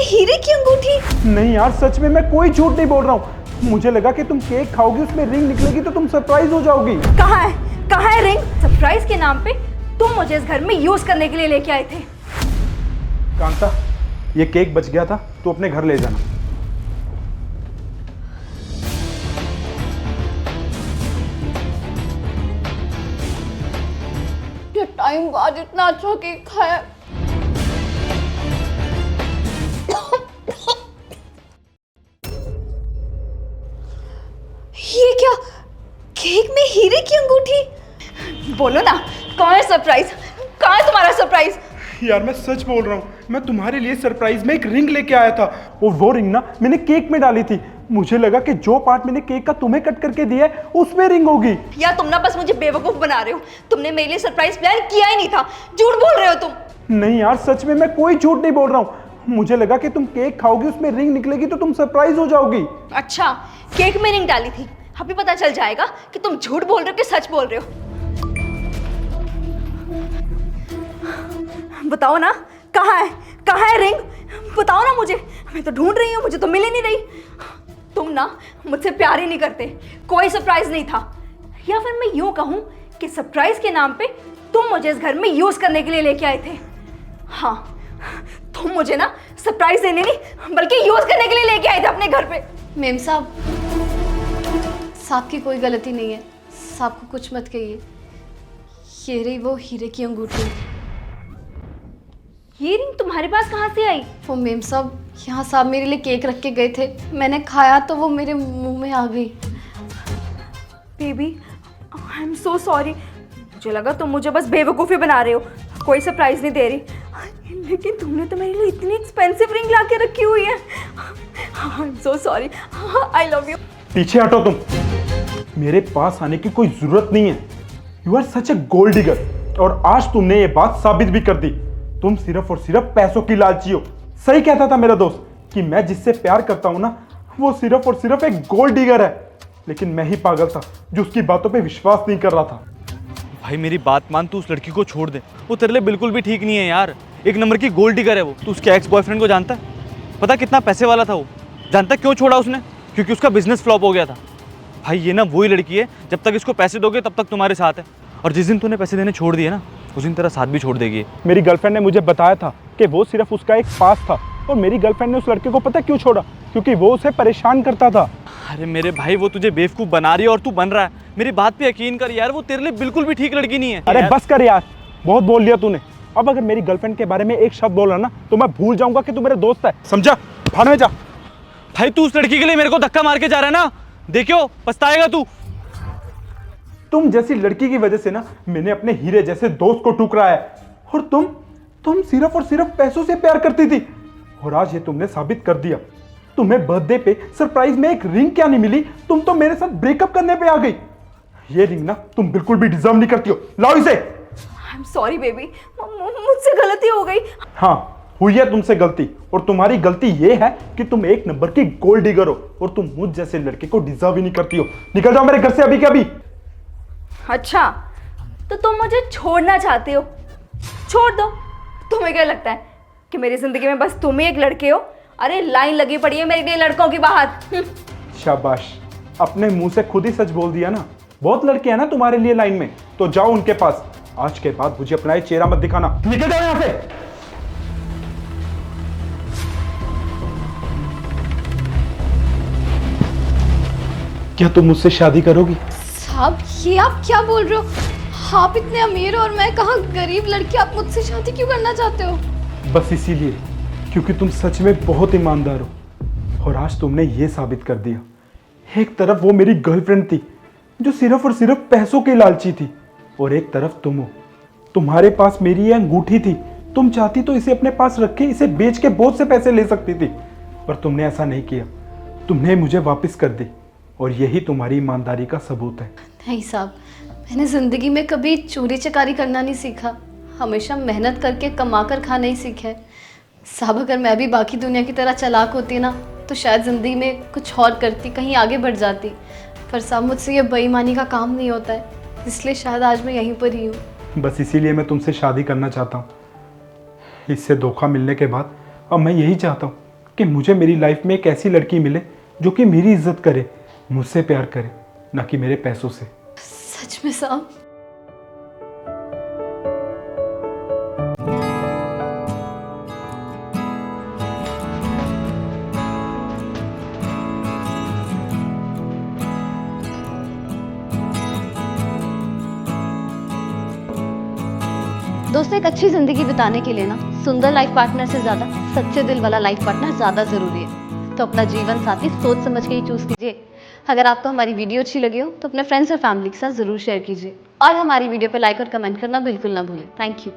हीरे की अंगूठी? नहीं यार, सच में मैं कोई झूठ नहीं बोल रहा हूँ। मुझे लगा कि तुम केक खाओगी, उसमें रिंग निकलेगी तो तुम सरप्राइज हो जाओगी। कहाँ है, कहाँ है रिंग? सरप्राइज के नाम पे तुम मुझे इस घर में यूज करने के लिए लेके आए थे। कांता, ये केक बच गया था, तो अपने घर ले जाना। ये टाइम बाद इतना अच्छा केक खाया। ये क्या, केक में हीरे की अंगूठी? बोलो ना, कहाँ है सरप्राइज? कहाँ है तुम्हारा सरप्राइज? यार मैं सच बोल रहा हूँ, मैं तुम्हारे लिए सरप्राइज में एक रिंग लेके आया था। और वो रिंग ना मैंने केक में डाली थी। मुझे लगा कि जो पार्ट मैंने केक का तुम्हें कट करके दिया है उसमें रिंग होगी। या तुम ना बस मुझे बेवकूफ बना रहे हो। तुमने मेरे लिए सरप्राइज प्लान किया ही नहीं था, झूठ बोल रहे हो तुम। नहीं यार, सच में मैं कोई झूठ नहीं बोल रहा हूँ। मुझे लगा कि तुम केक खाओगी, उसमें रिंग निकलेगी तो तुम सरप्राइज हो जाओगी। अच्छा, केक में रिंग डाली थी। अभी पता चल जाएगा कि तुम झूठ बोल रहे हो कि सच बोल रहे हो। बताओ ना, कहाँ है रिंग? बताओ ना मुझे, मैं तो ढूंढ रही हूँ, मुझे तो मिल ही नहीं रही। तुम ना मुझसे प्यार ही नहीं करते, कोई सरप्राइज नहीं था। या फिर मैं यूं कहूं कि सरप्राइज के नाम पे तुम मुझे इस घर में यूज करने के लिए लेके आए थे। हाँ, तुम मुझे ना सरप्राइज देने नहीं बल्कि यूज करने के लिए लेके आए थे अपने घर पे। मेम साहब, साहब की कोई गलती नहीं है, साहब को कुछ मत कहिए। ये रही वो हीरे की अंगूठी। ये रिंग तुम्हारे पास कहाँ से आई? वो मेम साहब, यहाँ साहब मेरे लिए केक रख के गए थे, मैंने खाया तो वो मेरे मुंह में आ गई। Baby, I am so sorry. मुझे लगा तुम मुझे बस बेवकूफ़ी बना रहे हो, कोई सरप्राइज नहीं दे रही। लेकिन तुमने तो मेरे लिए इतनी एक्सपेंसिव रिंग ला के रखी हुई है। I am so sorry, I love you. पीछे हटो तुम, मेरे पास आने की कोई जरूरत नहीं है। You are such a gold digger. और आज तुमने ये बात साबित भी कर दी। तुम सिर्फ और सिर्फ पैसों की लालची हो। सही कहता था मेरा दोस्त कि मैं जिससे प्यार करता हूं ना, वो सिर्फ और सिर्फ एक गोल्ड डिगर है। लेकिन मैं ही पागल था जो उसकी बातों पे विश्वास नहीं कर रहा था। भाई मेरी बात मान, तू उस लड़की को छोड़ दे। वो तेरे लिए बिल्कुल भी ठीक नहीं है यार। एक नंबर की गोल्ड डिगर है वो। तू उसके एक्स बॉयफ्रेंड को जानता है? पता कितना पैसे वाला था वो? जानता है क्यों छोड़ा उसने? क्योंकि उसका बिजनेस फ्लॉप हो गया था। भाई ये ना वही लड़की है, जब तक इसको पैसे दोगे तब तक तुम्हारे साथ है, और जिस दिन तूने पैसे देने छोड़ दिए ना, उस दिन तेरा साथ भी छोड़ देगी। मेरी गर्लफ्रेंड ने मुझे बताया था कि वो सिर्फ उसका एक पास था। और मेरी गर्लफ्रेंड ने उस लड़के को पता क्यों छोड़ा? क्योंकि वो उसे परेशान करता था। अरे मेरे भाई, वो तुझे बेवकूफ़ बना रही है और तू बन रहा है। मेरी बात पे यकीन कर यार, वो तेरे लिए बिल्कुल भी ठीक लड़की नहीं है। अरे बस कर यार, बहुत बोल लिया तूने। अब अगर मेरी गर्लफ्रेंड के बारे में एक शब्द बोला ना, तो मैं भूल जाऊंगा कि तू मेरे दोस्त है, समझा? भाड़ में जा। भाई तू उस लड़की के लिए मेरे को धक्का मार के जा रहा है ना, देखियो पछताएगा तू। तुम जैसी लड़की की वजह से ना मैंने अपने हीरे जैसे दोस्त को ठुकराया है। और तुम सिर्फ और सिर्फ पैसों से प्यार करती थी। और आज ये तुमने साबित कर दिया। तुम्हें बर्थडे पे सरप्राइज में एक रिंग क्या नहीं मिली, तुम तो मेरे साथ ब्रेकअप करने पे आ गई। ये रिंग ना तुम बिल्कुल भी डिजर्व नहीं करती हो। लाओ इसे। आई एम सॉरी बेबी, मुझसे गलती हो गई। हाँ, हुई है तुमसे गलती। और तुम्हारी गलती ये है कि तुम एक नंबर की गोल्ड डिगर हो। और तुम मुझ जैसे लड़के को डिजर्व ही नहीं करती हो। निकल जाओ मेरे घर से अभी के अभी। अच्छा, तो तुम मुझे छोड़ना चाहते हो? छोड़ दो। तुम्हें क्या लगता है कि मेरी जिंदगी में बस तुम ही एक लड़के हो? अरे लाइन लगी पड़ी है मेरे लिए लड़कों की बाहर। शाबाश, अपने मुंह से खुद ही सच बोल दिया ना। बहुत लड़के हैं ना तुम्हारे लिए लाइन में, तो जाओ उनके पास। आज के बाद मुझे अपना ये चेहरा मत दिखाना। निकल जाओ यहां से। क्या तुम मुझसे शादी करोगी? साहब, ये आप क्या बोल रहे हो? आप इतने अमीर और मैं कहाँ गरीब लड़की, आप मुझसे शादी क्यों करना चाहते हो? बस इसीलिए क्योंकि तुम सच में बहुत ईमानदार हो। और आज तुमने ये साबित कर दिया। एक तरफ वो मेरी गर्लफ्रेंड थी जो सिर्फ और सिर्फ पैसों की लालची थी, और एक तरफ तुम हो। तुम्हारे पास मेरी ये अंगूठी थी। तुम चाहती तो इसे अपने पास रख के इसे बेच के बहुत से पैसे ले सकती थी, पर तुमने ऐसा नहीं किया। तुमने मुझे वापस कर दी, और यही तुम्हारी ईमानदारी का सबूत है। नहीं साहब, मैंने ज़िंदगी में कभी चोरी चकारी करना नहीं सीखा, हमेशा मेहनत करके कमा कर खाना ही सीखा है। साहब, अगर मैं भी बाकी दुनिया की तरह चालाक होती ना, तो शायद ज़िंदगी में कुछ और करती, कहीं आगे बढ़ जाती। पर साहब, मुझसे ये बेईमानी का काम नहीं होता है, इसलिए शायद आज मैं यहीं पर ही हूँ। बस इसीलिए मैं तुमसे शादी करना चाहता हूँ। इससे धोखा मिलने के बाद अब मैं यही चाहता हूँ कि मुझे मेरी लाइफ में एक ऐसी लड़की मिले जो कि मेरी इज्जत करे, मुझसे प्यार करे, ना कि मेरे पैसों से। सच में साहब? दोस्तों, एक अच्छी जिंदगी बिताने के लिए ना सुंदर लाइफ पार्टनर से ज्यादा सच्चे दिल वाला लाइफ पार्टनर ज्यादा जरूरी है। तो अपना जीवन साथी सोच समझ के ही चूज कीजिए। अगर आपको हमारी वीडियो अच्छी लगी हो तो अपने फ्रेंड्स और फैमिली के साथ जरूर शेयर कीजिए और हमारी वीडियो पे लाइक और कमेंट करना बिल्कुल ना भूलें। Thank you.